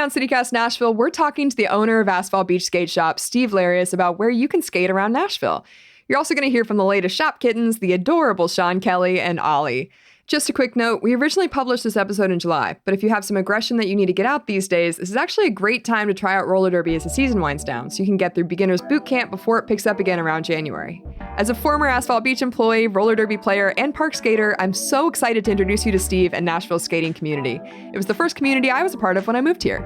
on CityCast Nashville, we're talking to the owner of Asphalt Beach Skate Shop, Steve Larius, about where you can skate around Nashville. You're also going to hear from the latest shop kittens, the adorable Sean Kelly and Ollie. Just a quick note, we originally published this episode in July, but if you have some aggression that you need to get out these days, this is actually a great time to try out roller derby as the season winds down, so you can get through beginner's boot camp before it picks up again around January. As a former Asphalt Beach employee, roller derby player, and park skater, I'm so excited to introduce you to Steve and Nashville's skating community. It was the first community I was a part of when I moved here.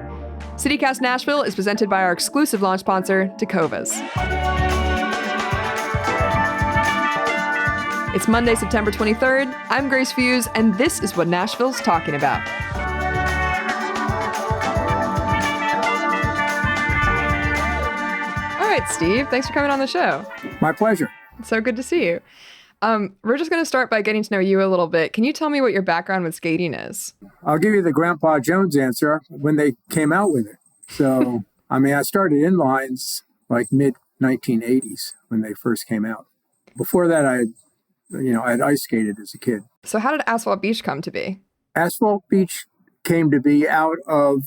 CityCast Nashville is presented by our exclusive launch sponsor, Tecovas. It's Monday, September 23rd. I'm Grace Fuse, and this is what Nashville's talking about. All right, Steve, thanks for coming on the show. My pleasure. It's so good to see you. We're just going to start by getting to know you a little bit. Can you tell me what your background with skating is? I'll give you the Grandpa Jones answer when they came out with it. So, I started inlines like mid-1980s when they first came out. Before that, I had ice skated as a kid. So how did Asphalt Beach come to be? Asphalt Beach came to be out of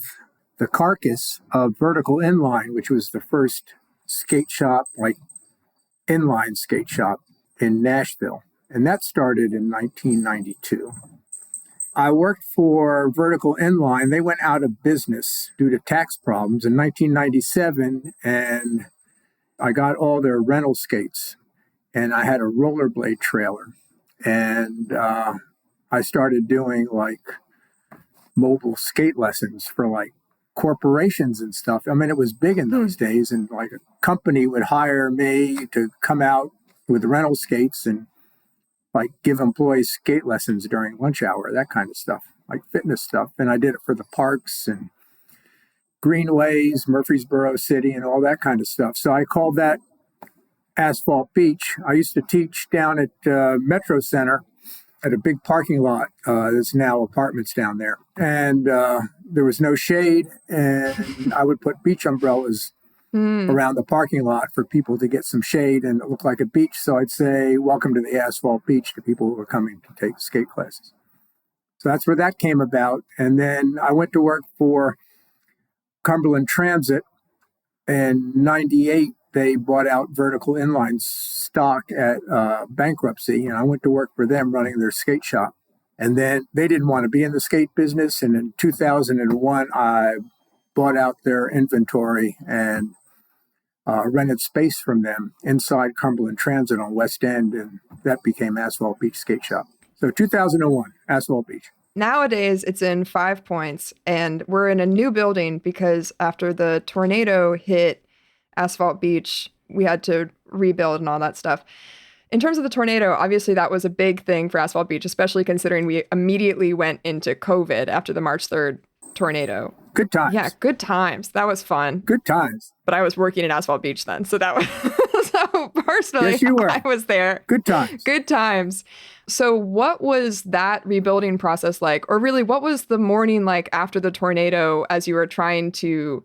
the carcass of Vertical Inline, which was the first skate shop, like inline skate shop in Nashville. And that started in 1992. I worked for Vertical Inline. They went out of business due to tax problems in 1997, and I got all their rental skates. And I had a rollerblade trailer, and I started doing like mobile skate lessons for like corporations and stuff. It was big in those days, and like a company would hire me to come out with rental skates and like give employees skate lessons during lunch hour, that kind of stuff, like fitness stuff. And I did it for the parks and Greenways, Murfreesboro City, and all that kind of stuff. So I called that Asphalt Beach. I used to teach down at Metro Center at a big parking lot. There's now apartments down there. And there was no shade, and I would put beach umbrellas around the parking lot for people to get some shade and it looked like a beach. So I'd say, welcome to the Asphalt Beach to people who are coming to take skate classes. So that's where that came about. And then I went to work for Cumberland Transit in 98. They bought out Vertical Inline stock at bankruptcy, and I went to work for them running their skate shop. And then they didn't want to be in the skate business, and in 2001, I bought out their inventory and rented space from them inside Cumberland Transit on West End, and that became Asphalt Beach Skate Shop. So 2001, Asphalt Beach. Nowadays, it's in 5 Points, and we're in a new building because after the tornado hit Asphalt Beach, we had to rebuild and all that stuff. In terms of the tornado, obviously that was a big thing for Asphalt Beach, especially considering we immediately went into COVID after the March 3rd tornado. Good times. Yeah, good times. That was fun. Good times. But I was working at Asphalt Beach then, so that was so personally, yes, you were. I was there. Good times. Good times. So what was that rebuilding process like? Or really, what was the morning like after the tornado as you were trying to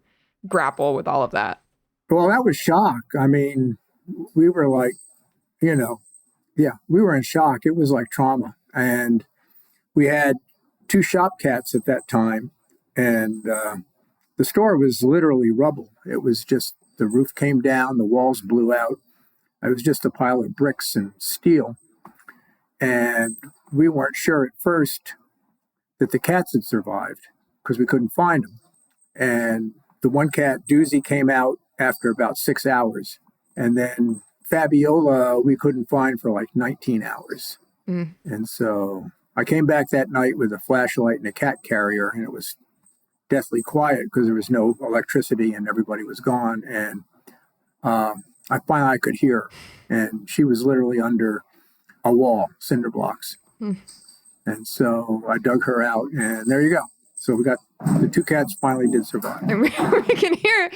grapple with all of that? Well, that was shock. We were like, we were in shock. It was like trauma. And we had 2 shop cats at that time. And the store was literally rubble. It was just, the roof came down, the walls blew out. It was just a pile of bricks and steel. And we weren't sure at first that the cats had survived because we couldn't find them. And the one cat, Doozy, came out after about 6 hours. And then Fabiola, we couldn't find for like 19 hours. And so I came back that night with a flashlight and a cat carrier, and it was deathly quiet because there was no electricity and everybody was gone. And I could hear her, and she was literally under a wall, cinder blocks. And so I dug her out, and there you go. So we got the 2 cats finally did survive. And we can hear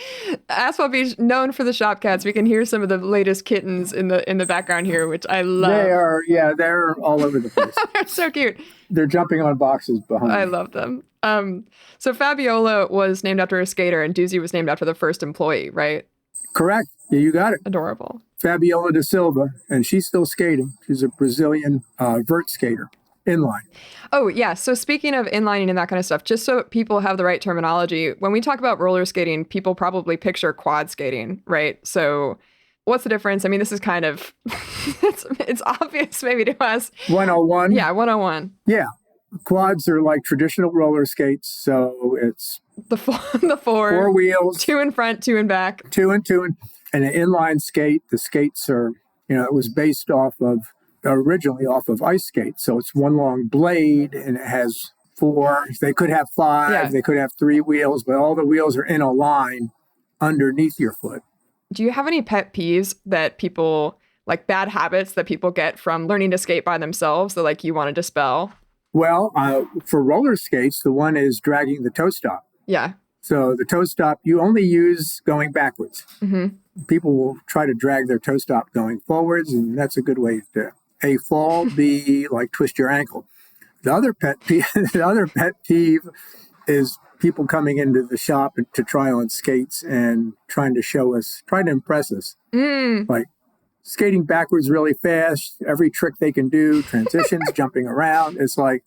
Asphalt Beach, known for the shop cats. We can hear some of the latest kittens in the background here, which I love. They're all over the place. They're so cute. They're jumping on boxes behind me. I love them. So Fabiola was named after a skater, and Doozy was named after the first employee, right? Correct. Yeah, you got it. Adorable. Fabiola da Silva, and she's still skating. She's a Brazilian vert skater. inline. Oh, yeah. So speaking of inlining and that kind of stuff, just so people have the right terminology, when we talk about roller skating, people probably picture quad skating, right? So what's the difference? I mean, this is kind of, it's obvious maybe to us. 101. Yeah, 101. Yeah. Quads are like traditional roller skates. So it's The four wheels, two in front, two in back. two and two. And an inline skate, the skates are, it was based originally off of ice skates. So it's one long blade and it has four. They could have five, Yeah. they could have three wheels, but all the wheels are in a line underneath your foot. Do you have any pet peeves that people, like bad habits that people get from learning to skate by themselves that like you want to dispel? Well, for roller skates, the one is dragging the toe stop. Yeah. So the toe stop you only use going backwards. Mm-hmm. People will try to drag their toe stop going forwards, and that's a good way to A, fall, B, like twist your ankle. The other pet peeve is people coming into the shop to try on skates and trying to impress us. Like skating backwards really fast, every trick they can do, transitions, jumping around. It's like,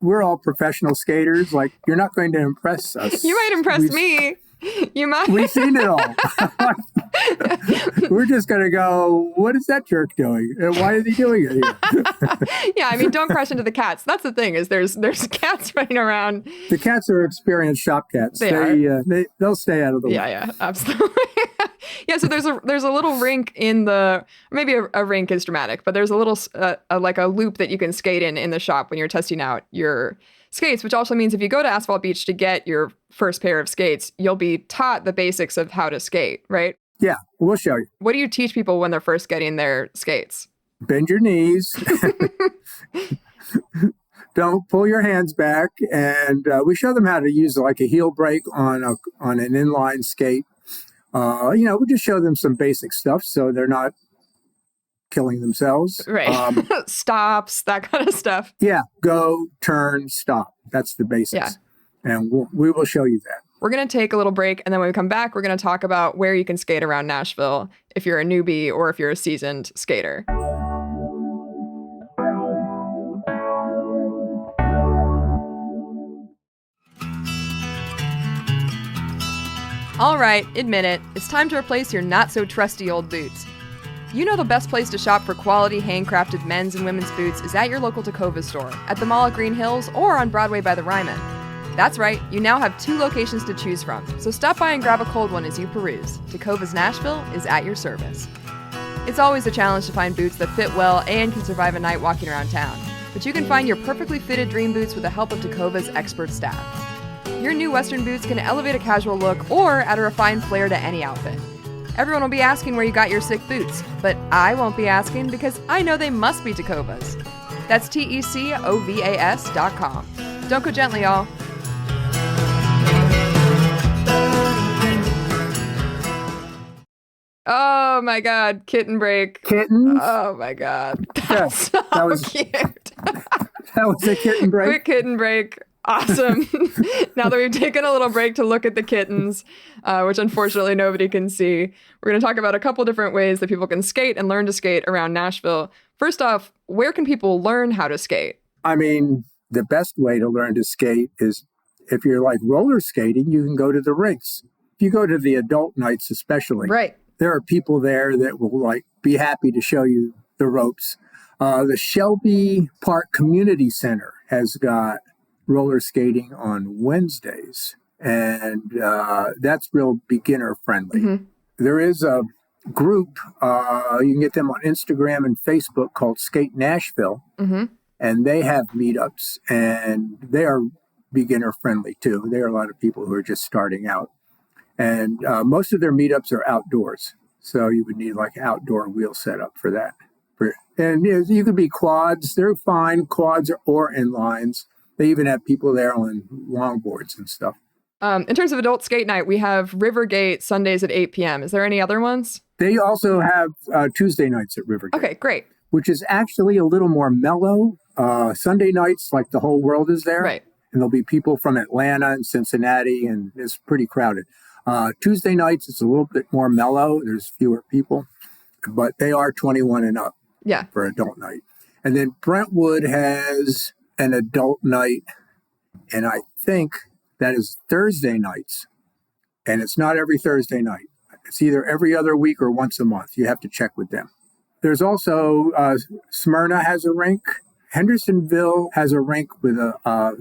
we're all professional skaters. Like, you're not going to impress us. You might impress me. You might. We've seen it all. We're just going to go, what is that jerk doing? And why is he doing it here? Yeah, I mean, don't crash into the cats. That's the thing, is there's cats running around. The cats are experienced shop cats. They'll stay out of the way. Yeah, absolutely. Yeah, so there's a little rink maybe a rink is dramatic, but there's a little like a loop that you can skate in the shop when you're testing out your skates, which also means if you go to Asphalt Beach to get your first pair of skates, you'll be taught the basics of how to skate, right? Yeah, we'll show you. What do you teach people when they're first getting their skates? Bend your knees. Don't pull your hands back. And we show them how to use like a heel brake on an inline skate. We just show them some basic stuff so they're not killing themselves. Right. Stops, that kind of stuff. Yeah. Go, turn, stop. That's the basics. Yeah. And we will show you that. We're going to take a little break. And then when we come back, we're going to talk about where you can skate around Nashville if you're a newbie or if you're a seasoned skater. All right, admit it. It's time to replace your not-so-trusty old boots. You know the best place to shop for quality, handcrafted men's and women's boots is at your local Tacova store, at the Mall at Green Hills, or on Broadway by the Ryman. That's right, you now have 2 locations to choose from, so stop by and grab a cold one as you peruse. Tacova's Nashville is at your service. It's always a challenge to find boots that fit well and can survive a night walking around town, but you can find your perfectly fitted dream boots with the help of Tacova's expert staff. Your new Western boots can elevate a casual look or add a refined flair to any outfit. Everyone will be asking where you got your sick boots, but I won't be asking because I know they must be Tacovas. That's TECOVAS.com. Don't go gently, y'all. Oh my God, kitten break. Kittens? Oh my God. Yes, So that was cute. That was a kitten break. Quick kitten break. Awesome. Now that we've taken a little break to look at the kittens, which unfortunately nobody can see, we're going to talk about a couple different ways that people can skate and learn to skate around Nashville. First off, where can people learn how to skate? I mean, the best way to learn to skate is if you're like roller skating, you can go to the rinks. If you go to the adult nights especially, Right. There are people there that will like be happy to show you the ropes. The Shelby Park Community Center has got roller skating on Wednesdays, and that's real beginner friendly. Mm-hmm. There is a group, you can get them on Instagram and Facebook, called Skate Nashville, Mm-hmm. and they have meetups, and they are beginner friendly too. There are a lot of people who are just starting out, and most of their meetups are outdoors, so you would need like an outdoor wheel setup for that. And you could be quads, they're fine, quads or inlines. They even have people there on longboards and stuff. In terms of adult skate night, we have Rivergate Sundays at 8 p.m. Is there any other ones? They also have Tuesday nights at Rivergate. Okay, great. Which is actually a little more mellow. Sunday nights, like the whole world is there. Right. And there'll be people from Atlanta and Cincinnati, and it's pretty crowded. Tuesday nights, it's a little bit more mellow. There's fewer people, but they are 21 and up. Yeah. For adult night. And then Brentwood has an adult night, and I think that is Thursday nights. And it's not every Thursday night. It's either every other week or once a month. You have to check with them. There's also Smyrna has a rink. Hendersonville has a rink with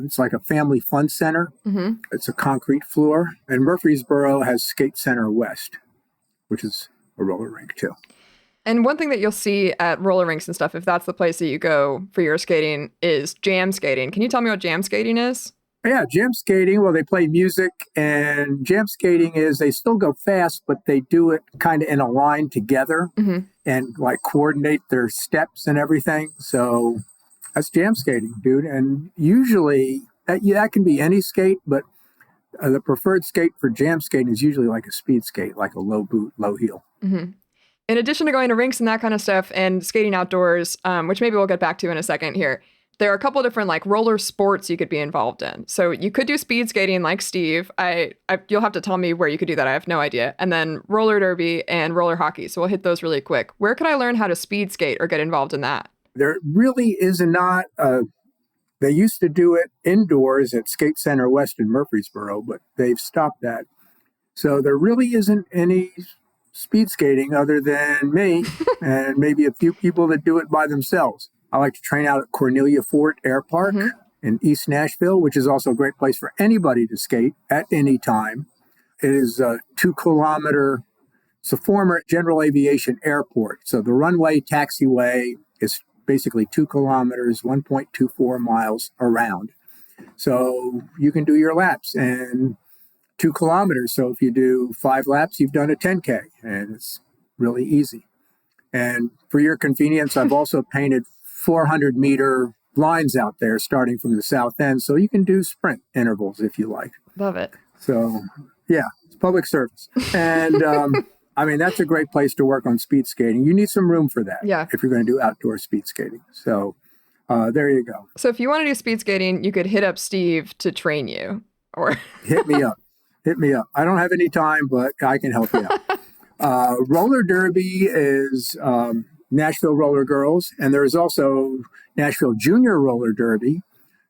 it's like a family fun center. Mm-hmm. It's a concrete floor. And Murfreesboro has Skate Center West, which is a roller rink too. And one thing that you'll see at roller rinks and stuff, if that's the place that you go for your skating, is jam skating. Can you tell me what jam skating is? Yeah, jam skating, well, they play music, and jam skating is they still go fast, but they do it kind of in a line together and like coordinate their steps and everything. So that's jam skating, dude. And usually that can be any skate, but the preferred skate for jam skating is usually like a speed skate, like a low boot, low heel. Mm-hmm. In addition to going to rinks and that kind of stuff and skating outdoors, which maybe we'll get back to in a second here, there are a couple of different like roller sports you could be involved in. So you could do speed skating like Steve. You'll have to tell me where you could do that. I have no idea. And then roller derby and roller hockey. So we'll hit those really quick. Where could I learn how to speed skate or get involved in that? There really is not they used to do it indoors at Skate Center West in Murfreesboro, but they've stopped that. So there really isn't any speed skating other than me and maybe a few people that do it by themselves. I like to train out at Cornelia Fort Air Park in East Nashville, which is also a great place for anybody to skate at any time. It is a 2-kilometer, it's a former General Aviation Airport. So the runway taxiway is basically 2 kilometers, 1.24 miles around. So you can do your laps in 2 kilometers. So if you do 5 laps, you've done a 10K, and it's really easy. And for your convenience, I've also painted 400-meter lines out there starting from the south end. So you can do sprint intervals if you like. Love it. So, yeah, it's public service. And I mean, that's a great place to work on speed skating. You need some room for that if you're going to do outdoor speed skating. So there you go. So if you want to do speed skating, you could hit up Steve to train you. Or Hit me up. Hit me up. I don't have any time, but I can help you out. Roller derby is Nashville Roller Girls, and there is also Nashville Junior Roller Derby,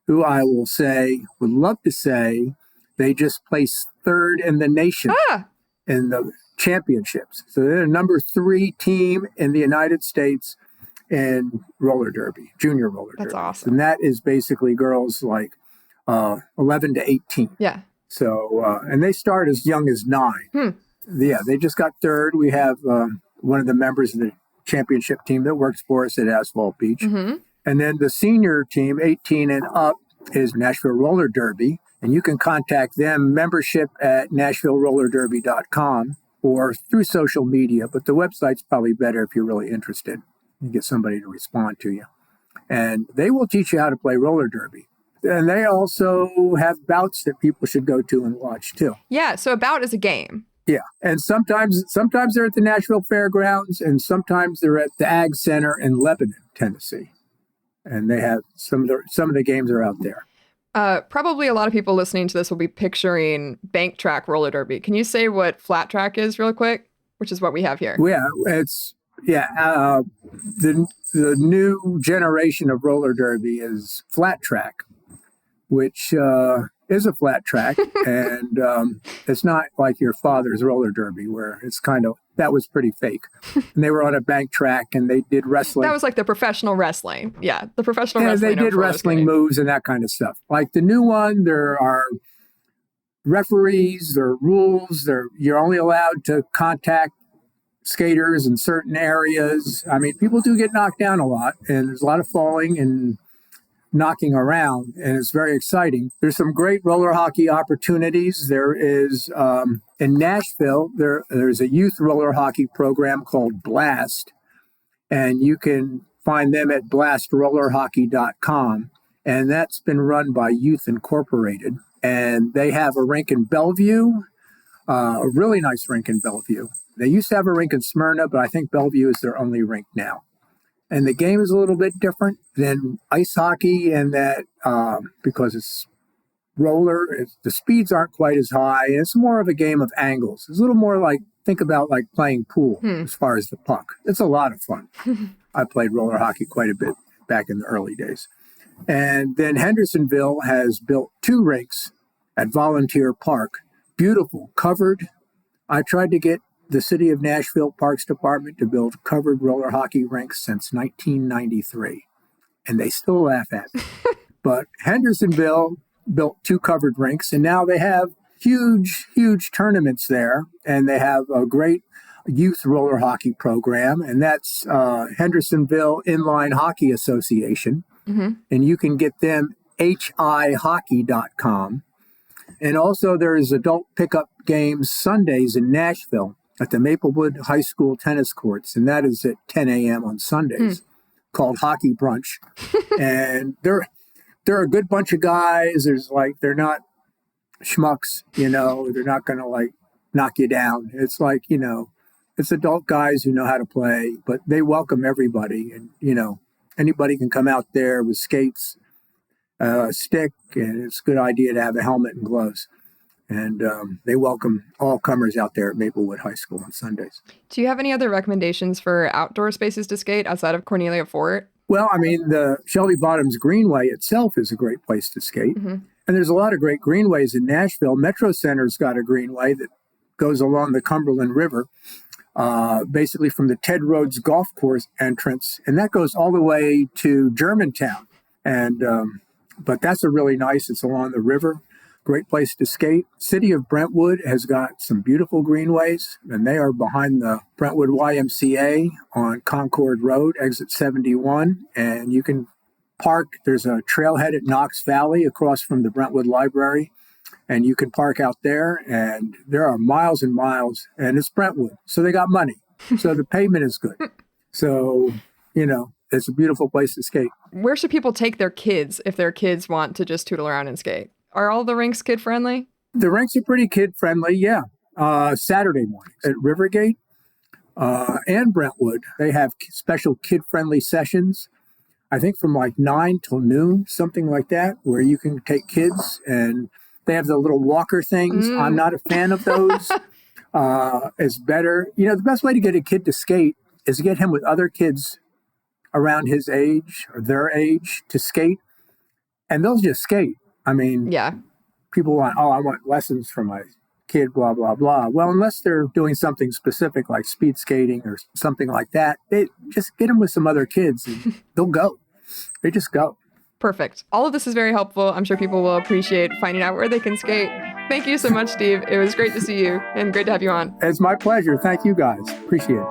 who I will say, would love to say, they just placed 3rd in the nation in the championships. So they're the number 3 team in the United States in roller derby, junior roller derby. That's awesome. And that is basically girls like 11 to 18. Yeah. So, and they start as young as 9. Yeah, they just got 3rd. We have one of the members of the championship team that works for us at Asphalt Beach. And then the senior team, 18 and up, is Nashville Roller Derby. And you can contact them, membership at NashvilleRollerDerby.com or through social media. But the website's probably better if you're really interested. You get somebody to respond to you. And they will teach you how to play roller derby. And they also have bouts that people should go to and watch too. Yeah, so a bout is a game. Yeah, and sometimes they're at the Nashville Fairgrounds, and sometimes they're at the Ag Center in Lebanon, Tennessee, and they have some of the games are out there. Probably a lot of people listening to this will be picturing bank track roller derby. Can you say what flat track is real quick? Which is what we have here. Yeah, the new generation of roller derby is flat track, which is a flat track, and it's not like your father's roller derby where it's that was pretty fake. And they were on a bank track and they did wrestling. That was like the professional wrestling. Yeah, the professional wrestling. They did wrestling moves and that kind of stuff. Like the new one, there are referees, there are rules, you're only allowed to contact skaters in certain areas. I mean, people do get knocked down a lot, and there's a lot of falling and knocking around, and it's very exciting. There's some great roller hockey opportunities. There is in Nashville, there's a youth roller hockey program called Blast, and you can find them at blastrollerhockey.com, and that's been run by Youth Incorporated, and they have a rink in Bellevue, a really nice rink in Bellevue. They used to have a rink in Smyrna, but I think Bellevue is their only rink now. And the game is a little bit different than ice hockey in that because it's roller, the speeds aren't quite as high. It's more of a game of angles. It's a little more like, think about like playing pool as far as the puck. It's a lot of fun. I played roller hockey quite a bit back in the early days. And then Hendersonville has built 2 rinks at Volunteer Park. Beautiful, covered. I tried to get the City of Nashville Parks Department to build covered roller hockey rinks since 1993, and they still laugh at me. But Hendersonville built 2 covered rinks, and now they have huge tournaments there, and they have a great youth roller hockey program, and that's Hendersonville Inline Hockey Association. And you can get them hihockey.com. And also there's adult pickup games Sundays in Nashville at the Maplewood High School tennis courts, and that is at 10 a.m. on Sundays, called Hockey Brunch. And they're a good bunch of guys. They're not schmucks, they're not going to knock you down. It's it's adult guys who know how to play, but they welcome everybody. And, anybody can come out there with skates, a stick, and it's a good idea to have a helmet and gloves. And they welcome all comers out there at Maplewood High School on Sundays. Do you have any other recommendations for outdoor spaces to skate outside of Cornelia Fort? Well, the Shelby Bottoms Greenway itself is a great place to skate. And there's a lot of great greenways in Nashville. Metro Center's got a greenway that goes along the Cumberland River, basically from the Ted Rhodes Golf Course entrance. And that goes all the way to Germantown. And but that's a really nice, it's along the river. Great place to skate. City of Brentwood has got some beautiful greenways, and they are behind the Brentwood YMCA on Concord Road, exit 71. And you can park. There's a trailhead at Knox Valley across from the Brentwood Library, and you can park out there. And there are miles and miles, and it's Brentwood, so they got money. So the pavement is good. So, it's a beautiful place to skate. Where should people take their kids if their kids want to just tootle around and skate? Are all the rinks kid-friendly? The rinks are pretty kid-friendly, yeah. Saturday mornings at Rivergate and Brentwood, they have special kid-friendly sessions, I think from 9 till noon, something like that, where you can take kids, and they have the little walker things. I'm not a fan of those. It's better. The best way to get a kid to skate is to get him with other kids around his age or their age to skate, and they'll just skate. Yeah. People I want lessons from my kid, blah, blah, blah. Well, unless they're doing something specific like speed skating or something like that, they just get them with some other kids and they'll go. They just go. Perfect. All of this is very helpful. I'm sure people will appreciate finding out where they can skate. Thank you so much, Steve. It was great to see you and great to have you on. It's my pleasure. Thank you, guys. Appreciate it.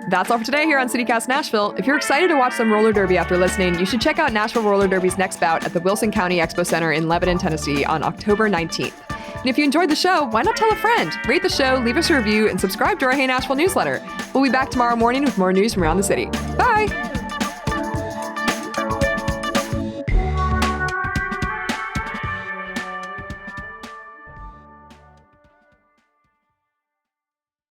That's all for today here on CityCast Nashville. If you're excited to watch some roller derby after listening, you should check out Nashville Roller Derby's next bout at the Wilson County Expo Center in Lebanon, Tennessee on October 19th. And if you enjoyed the show, why not tell a friend? Rate the show, leave us a review, and subscribe to our Hey Nashville newsletter. We'll be back tomorrow morning with more news from around the city. Bye!